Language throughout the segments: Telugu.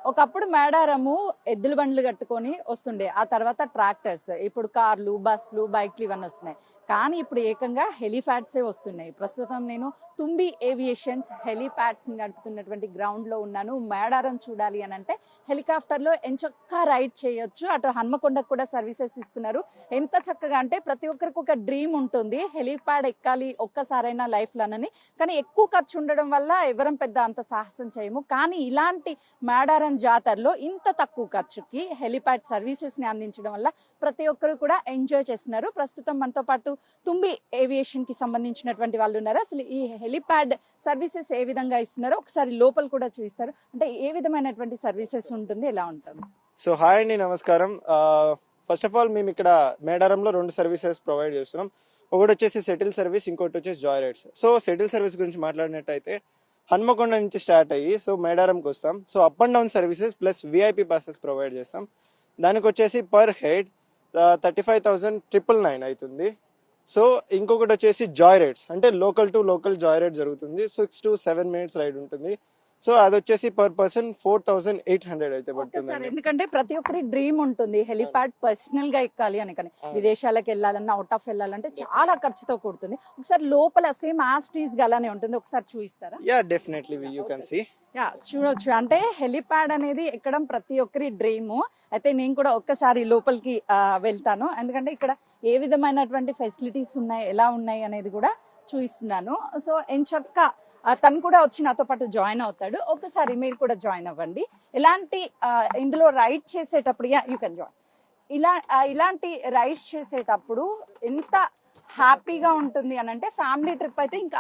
ఒకప్పుడు మేడారము ఎద్దుల బండ్లు కట్టుకొని వస్తుండే, ఆ తర్వాత ట్రాక్టర్స్, ఇప్పుడు కార్లు, బస్సులు, బైక్లు ఇవన్నీ వస్తున్నాయి. కానీ ఇప్పుడు ఏకంగా హెలిప్యాడ్సే వస్తున్నాయి. ప్రస్తుతం నేను తుంబి ఏవియేషన్స్ హెలిప్యాడ్స్ నడుపుతున్నటువంటి గ్రౌండ్ లో ఉన్నాను. మేడారం చూడాలి అని అంటే హెలికాప్టర్ లో ఎంచక్కా రైడ్ చేయొచ్చు. అటు హన్మకొండకు కూడా సర్వీసెస్ ఇస్తున్నారు. ఎంత చక్కగా అంటే ప్రతి ఒక్కరికి ఒక డ్రీమ్ ఉంటుంది, హెలిప్యాడ్ ఎక్కాలి ఒక్కసారైనా లైఫ్ లోనని. కానీ ఎక్కువ ఖర్చు ఉండడం వల్ల ఎవరం పెద్ద అంత సాహసం చేయము. కానీ ఇలాంటి మేడారం జాతరలో ఇంత తక్కువ ఖర్చుకి హెలిప్యాడ్ సర్వీసెస్ ని అందించడం వల్ల ప్రతి ఒక్కరు కూడా ఎంజాయ్ చేస్తున్నారు. ప్రస్తుతం మనతో పాటు తుంబి ఏవియేషన్ కి సంబంధించినటువంటి వాళ్ళు ఉన్నారు. అసలు ఈ హెలిప్యాడ్ సర్వీసెస్ ఏ విధంగా ఇస్తున్నారో ఒకసారి లోపల కూడా చూపిస్తారు. అంటే ఏ విధమైనటువంటి సర్వీసెస్ ఉంటుంది, ఎలా ఉంటుంది? సో హాయ్ అండి, నమస్కారం. ఫస్ట్ ఆఫ్ ఆల్ మేము ఇక్కడ మేడారంలో 2 సర్వీసెస్ ప్రొవైడ్ చేస్తున్నాం. ఒకటి వచ్చేసి సెటిల్ సర్వీస్, ఇంకోటి వచ్చేసి joy rides. So settle service గురించి మాట్లాడినట్టయితే హన్మకొండ నుంచి స్టార్ట్ అయ్యి సో మేడారంకి వస్తాం. So up and down services plus VIP passes provide చేస్తాం. దానికి వచ్చేసి పర్ హెడ్ 35,999 అవుతుంది. సో ఇంకొకటి వచ్చేసి జాయ్ రైడ్స్, అంటే local to local joy ride జరుగుతుంది. 6 to 7 minutes రైడ్ ఉంటుంది. సో అది వచ్చేసి పర్ పర్సన్ 4,800 అయితే పడుతుంది. ఎందుకంటే ప్రతి ఒక్కరి డ్రీమ్ ఉంటుంది హెలిప్యాడ్ పర్సనల్ గా ఎక్కాలి అని. కానీ విదేశాలకు వెళ్ళాలన్నా, అవుట్ ఆఫ్ వెళ్ళాలంటే చాలా ఖర్చుతో కూడుతుంది. ఒకసారి లోపల సేమ్ యాస్టీస్ గా అలానే ఉంటుంది, ఒకసారి చూపిస్తారా? Yeah, definitely you can see. Yeah, చూడొచ్చు. అంటే హెలిప్యాడ్ అనేది ఎక్కడం ప్రతి ఒక్కరి డ్రీమ్. అయితే నేను కూడా ఒక్కసారి లోపలికి వెళ్తాను, ఎందుకంటే ఇక్కడ ఏ విధమైనటువంటి ఫెసిలిటీస్ ఉన్నాయి, ఎలా ఉన్నాయి అనేది కూడా చూపిస్తున్నాను. సో ఎంచక్క తను కూడా వచ్చి నాతో పాటు జాయిన్ అవుతాడు. ఒకసారి మీరు కూడా జాయిన్ అవ్వండి. ఎలాంటి ఇందులో రైడ్ చేసేటప్పుడు యూ కెన్ జాయిన్. ఇలాంటి రైడ్స్ చేసేటప్పుడు ఎంత హ్యాపీగా ఉంటుంది అని అంటే, ఫ్యామిలీ ట్రిప్ అయితే ఇంకా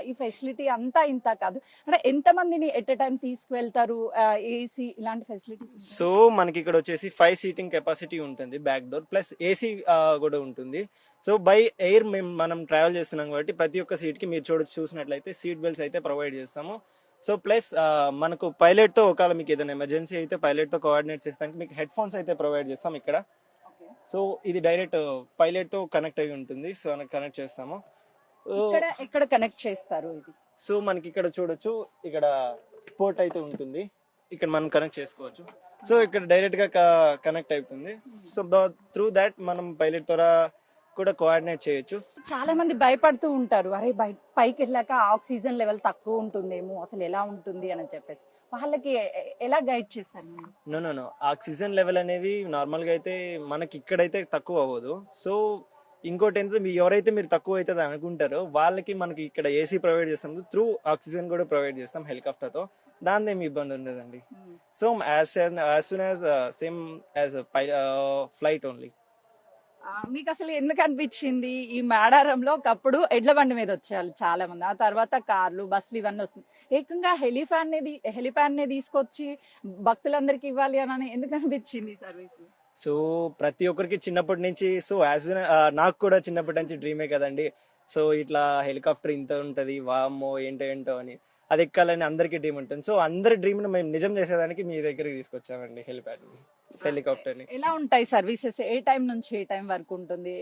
ఈ ఫెసిలిటీ అంతా ఇంత కాదు. అంటే ఎంత మందిని ఎట్ ఎ టైం తీసుకువెళ్తారు, ఏసీ ఇలాంటి ఫెసిలిటీస్? సో మనకి ఇక్కడ వచ్చేసి 5 సీటింగ్ కెపాసిటీ ఉంటుంది, బ్యాక్ డోర్ ప్లస్ ఏసీ కూడా ఉంటుంది. సో బై ఎయిర్ మనం ట్రావెల్ చేస్తున్నాం కాబట్టి ప్రతి ఒక్క సీట్ కి మీరు చూసినట్లయితే సీట్ బెల్ట్స్ అయితే ప్రొవైడ్ చేస్తాము. సో ప్లస్ మనకు పైలట్ తో ఒకవేళ మీకు ఏదైనా ఎమర్జెన్సీ అయితే పైలట్ తో కోఆర్డినేట్ చేస్తానికి మీకు హెడ్ ఫోన్స్ అయితే ప్రొవైడ్ చేస్తాం ఇక్కడ. సో ఇది డైరెక్ట్ పైలట్ తో కనెక్ట్ అయి ఉంటుంది. సో కనెక్ట్ చేస్తాము. ఎక్కడ కనెక్ట్ చేస్తారు ఇది? సో మనకి ఇక్కడ చూడొచ్చు, ఇక్కడ పోర్ట్ అయితే ఉంటుంది, ఇక్కడ మనం కనెక్ట్ చేసుకోవచ్చు. సో ఇక్కడ డైరెక్ట్ గా కనెక్ట్ అవుతుంది. సో త్రూ దాట్ మనం పైలట్ ద్వారా కూడా కోఆర్డినేట్ చేయొచ్చు. చాలా మంది భయపడుతూ ఉంటారు, అరే పైకి వెళ్ళాక ఆక్సిజన్ లెవెల్ తక్కువ ఉంటుందేమో, అసలు ఎలా ఉంటుంది అని చెప్పేసి. వాళ్ళకి ఎలా గైడ్ చేస్తారు? నో ఆక్సిజన్ లెవెల్ అనేవి నార్మల్ గా అయితే మనకి ఇక్కడైతే తక్కువ అవ్వదు. సో ఇంకోటి ఏంటంటే ఎవరైతే మీరు తక్కువ అవుతుంది అనుకుంటారో వాళ్ళకి మనకి ఇక్కడ ఏసీ ప్రొవైడ్ చేస్తాం, త్రూ ఆక్సిజన్ కూడా ప్రొవైడ్ చేస్తాం హెలికాప్టర్ తో. దాని ఏమి ఇబ్బంది ఉండదండి. So as soon as same as flight only. మీకు అసలు ఎందుకు అనిపించింది ఈ మేడారంలో ఒకప్పుడు ఎడ్ల బండి మీద వచ్చేవాళ్ళు చాలా మంది, ఆ తర్వాత కార్లు, బస్సులు ఇవన్నీ వస్తుంది, ఏకంగా హెలిప్యాడ్ నే తీసుకొచ్చి భక్తులందరికి ఇవ్వాలి అని ఎందుకు అనిపించింది సర్వీస్? సో ప్రతి ఒక్కరికి చిన్నప్పటి నుంచి, సో యాజ్ నాకు కూడా చిన్నప్పటి నుంచి డ్రీమే కదండి. సో ఇట్లా హెలికాప్టర్ ఇంత ఉంటది, వామ్మో ఏంటో అని, అది ఎక్కాలని అందరికి డ్రీమ్ ఉంటుంది. సో అందరి డ్రీమ్ ను మేము నిజం చేసేదానికి మీ దగ్గరికి తీసుకొచ్చామండి హెలిప్యాడ్ హెలికాప్టర్ ని. ఎలా ఉంటాయి సర్వీసెస్? ఏ టైం నుంచి ఏ టైం వరకు ఉంటుంది?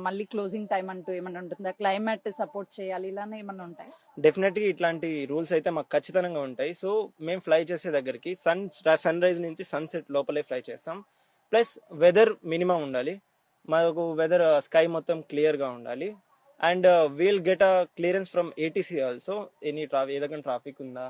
మళ్ళీ క్లోజింగ్ టైం అంటూ ఏమన్నా ఉంటుందా? క్లైమేట్ సపోర్ట్ చేయాలి ఇలానే ఏమన్నా ఉంటాయి? డెఫినెట్ గా ఇట్లాంటి రూల్స్ అయితే మాకు ఖచ్చితంగా ఉంటాయి. సో మేము ఫ్లై చేసే దగ్గరికి సన్ రైజ్ నుంచి సన్సెట్ లోపలే ఫ్లై చేస్తాం. ప్లస్ వెదర్ మినిమం ఉండాలి మాకు, వెదర్ స్కై మొత్తం క్లియర్ గా ఉండాలి. And we'll get a clearance from ATC also. ఏదైనా ట్రాఫిక్ ఉందా,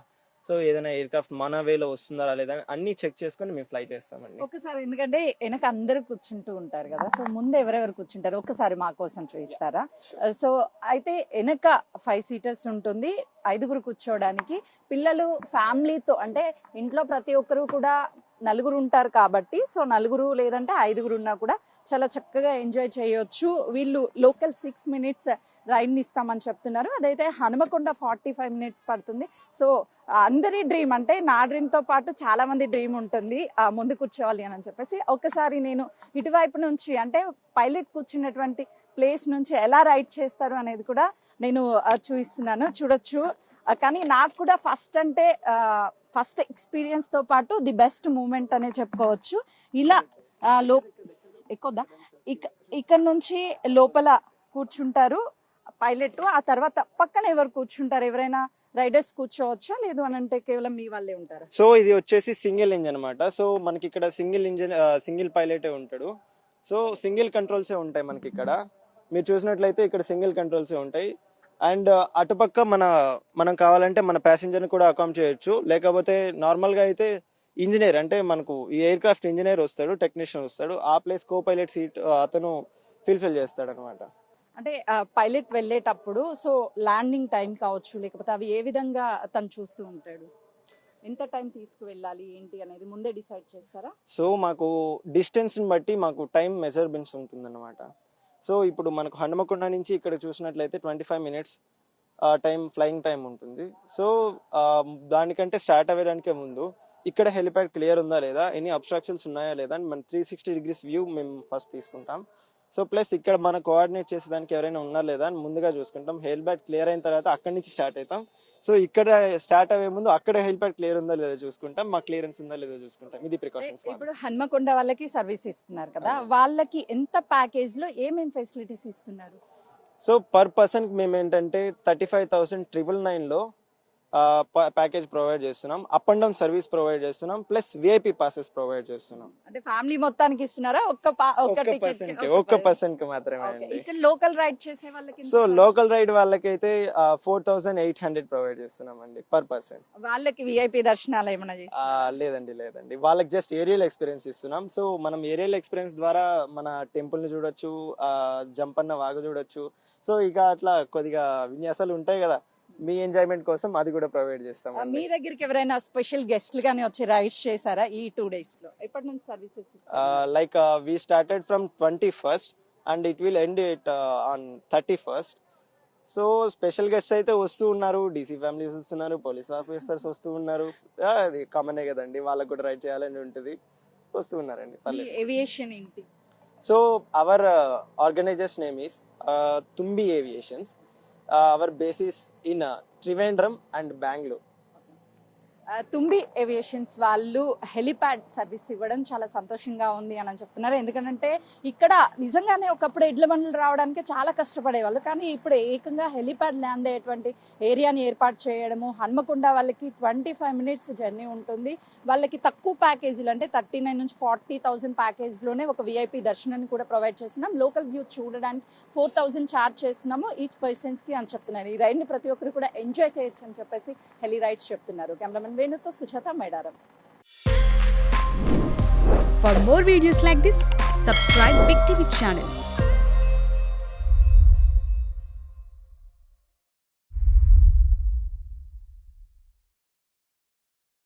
సో ఏదైనా ఎయిర్ క్రాఫ్ట్ మన వేలో వస్తుందా లేదా అన్ని చెక్ చేసుకుని మేము ఫ్లై చేస్తామండి. ఒకసారి, ఎందుకంటే వెనక అందరు కూర్చుంటూ ఉంటారు కదా, సో ముందు ఎవరెవరు కూర్చుంటారు ఒకసారి మా కోసం చూపిస్తారా? సో అయితే వెనక 5 సీటర్స్ ఉంటుంది, 5గురు కూర్చోవడానికి. పిల్లలు ఫ్యామిలీతో, అంటే ఇంట్లో ప్రతి ఒక్కరు కూడా నలుగురు ఉంటారు కాబట్టి, సో నలుగురు లేదంటే 5గురు ఉన్నా కూడా చాలా చక్కగా ఎంజాయ్ చేయొచ్చు. వీళ్ళు లోకల్ 6 minutes రైడ్ ని ఇస్తామని చెప్తున్నారు. అదైతే హనుమకొండ 45 minutes పడుతుంది. సో అందరి డ్రీమ్, అంటే నా డ్రీమ్ తో పాటు చాలా మంది డ్రీమ్ ఉంటుంది ముందు కూర్చోవాలి అని చెప్పేసి. ఒకసారి నేను ఇటువైపు నుంచి, అంటే పైలట్ కూర్చున్నటువంటి ప్లేస్ నుంచి ఎలా రైడ్ చేస్తారు అనేది కూడా నేను చూపిస్తున్నాను, చూడొచ్చు. కానీ నాకు కూడా ఫస్ట్ ఎక్స్పీరియన్స్ తో పాటు ది బెస్ట్ మూమెంట్ అనే చెప్పుకోవచ్చు. ఇలా ఎక్కువదా ఇక్కడ నుంచి లోపల కూర్చుంటారు పైలట్, ఆ తర్వాత పక్కన ఎవరు కూర్చుంటారు, ఎవరైనా రైడర్స్ కూర్చోవచ్చా, లేదు అని అంటే కేవలం మీ వాళ్ళే ఉంటారా? సో ఇది వచ్చేసి సింగిల్ ఇంజన్ అనమాట. సో మనకి ఇక్కడ సింగిల్ పైలటే ఉంటాడు. సో సింగిల్ కంట్రోల్సే ఉంటాయి మనకి ఇక్కడ. మీరు చూసినట్లయితే ఇక్కడ సింగిల్ కంట్రోల్సే ఉంటాయి. అండ్ అటుపక్క మనం కావాలంటే మన ప్యాసింజర్ని కూడా అకామ్ చేయొచ్చు. లేకపోతే నార్మల్గా అయితే ఇంజనీర్ అంటే మనకు ఈ ఎయిర్ క్రాఫ్ట్ ఇంజనీర్ వస్తాడు, టెక్నీషియన్ వస్తాడు. ఆ ప్లేస్ కో పైలట్ సీట్ అతను ఫిల్ చేస్తాడు అనమాట. అంటే పైలట్ వెళ్ళేటప్పుడు సో ల్యాండింగ్ టైం కావచ్చు, లేకపోతే అవి ఏ విధంగా తను చూస్తూ ఉంటాడు, ఎంత టైం తీసుకువెళ్ళాలి ఏంటి అనేది ముందే డిసైడ్ చేస్తారా? సో మాకు డిస్టెన్స్ని బట్టి మాకు టైం మెజర్మెంట్స్ ఉంటుందన్నమాట. సో ఇప్పుడు మనకు హనుమకొండ నుంచి ఇక్కడ చూసినట్లయితే 25 minutes ఫ్లయింగ్ టైం ఉంటుంది. సో దానికంటే స్టార్ట్ అవ్వడానికే ముందు ఇక్కడ హెలిప్యాడ్ క్లియర్ ఉందా లేదా, ఎనీ అబ్స్ట్రాక్షన్స్ ఉన్నాయా లేదా అని మనం 360 degrees వ్యూ మేము ఫస్ట్ తీసుకుంటాం. సో ప్లస్ ఇక్కడ మన కోఆర్డినేట్ చేసేదానికి ఎవరైనా ఉన్నారా లేదా అని ముందుగా చూసుకుంటాం. హెలిప్యాడ్ క్లియర్ అయిన తర్వాత అక్కడి నుంచి స్టార్ట్ అవుతాం. సో ఇక్కడ స్టార్ట్ అయ్యే ముందు అక్కడ హెలిప్యాడ్ క్లియర్ ఉందా లేదా చూసుకుంటాం, మా క్లియరెన్స్ ఉందా లేదా చూసుకుంటాం. ఇది ప్రికాషన్స్. ఇప్పుడు హన్మకొండ వాళ్ళకి సర్వీస్ ఇస్తున్నారు కదా, వాళ్ళకి ఎంత ప్యాకేజ్ లో ఏమేం ఫెసిలిటీస్ ఇస్తున్నారు? సో పర్ పర్సన్ మేము ఏంటంటే 35,999 లో ప్యాకేజ్ ప్రొవైడ్ చేస్తున్నాం. Up and down service provide చేస్తున్నాం. ప్లస్ విఐపి పాసెస్ ప్రొవైడ్ చేస్తున్నాం. అంటే ఫ్యామిలీ మొత్తానికి ఇస్తున్నారా? ఒక్క పర్సన్ కి మాత్రమే అండి. ఇక్కడ లోకల్ రైడ్ చేసే వాళ్ళకి సో లోకల్ రైడ్ వాళ్ళకైతే 4,800 ప్రొవైడ్ చేస్తున్నాం అండి పర్ పర్సన్. వాళ్ళకి విఐపి దర్శనాలు ఏమైనా లేదండి వాళ్ళకి జస్ట్ ఏరియల్ ఎక్స్పీరియన్స్ ఇస్తున్నాం. సో మనం ఏరియల్ ఎక్స్పీరియన్స్ ద్వారా మన టెంపుల్ ని చూడొచ్చు, జంపన్న వాగు చూడొచ్చు. సో ఇక అట్లా కొద్దిగా విన్యాసాలు ఉంటాయి కదా, మీ ఎంజాయ్మెంట్ కోసం అది కూడా ప్రొవైడ్ చేస్తాం. మీ దగ్గరికి ఎవరైనా స్పెషల్ గెస్ట్లు గానీ వచ్చి రైడ్స్ చేశారా ఈ 2 days లో? ఎప్పటి నుంచి services? Like we started from 21st and it will end it on 31st. So special guests అయితే వస్తూ ఉన్నారు, డీసీ ఫ్యామిలీస్ వస్తున్నారు, పోలీస్ ఆఫీసర్స్ వస్తూ ఉన్నారు. అది కామనే కదండి, వాళ్ళకు కూడా రైడ్ చేయాలని ఉంటుంది, వస్తూ ఉన్నారండి. ఏవియేషన్ ఏంటి? So our organisers name is Thumbi aviations. Our base is in Trivandrum and Bangalore. Thumbi aviations వాళ్ళు హెలిప్యాడ్ సర్వీస్ ఇవ్వడం చాలా సంతోషంగా ఉంది అని చెప్తున్నారు. ఎందుకంటే ఇక్కడ నిజంగానే ఒకప్పుడు ఎడ్ల బండ్లు రావడానికి చాలా కష్టపడేవాళ్ళు, కానీ ఇప్పుడు ఏకంగా హెలిప్యాడ్ ల్యాండ్ అయ్యేటువంటి ఏరియాని ఏర్పాటు చేయడము. హన్మకొండ వాళ్ళకి 25 minutes జర్నీ ఉంటుంది. వాళ్ళకి తక్కువ ప్యాకేజీలు అంటే 39 నుంచి 40,000 ప్యాకేజ్లోనే ఒక విఐపి దర్శనాన్ని కూడా ప్రొవైడ్ చేస్తున్నాం. లోకల్ వ్యూ చూడడానికి 4,000 ఛార్జ్ చేస్తున్నాము ఈచ్ పర్సన్స్కి అని చెప్తున్నారు. ఈ రైడ్ని ప్రతి ఒక్కరు కూడా ఎంజాయ్ చేయొచ్చు అని చెప్పేసి హెలి రైడ్స్ చెప్తున్నారు. కెమెరామెన్ వేణుతో Sujatha, Medaram. For more videos like this, subscribe Big TV channel.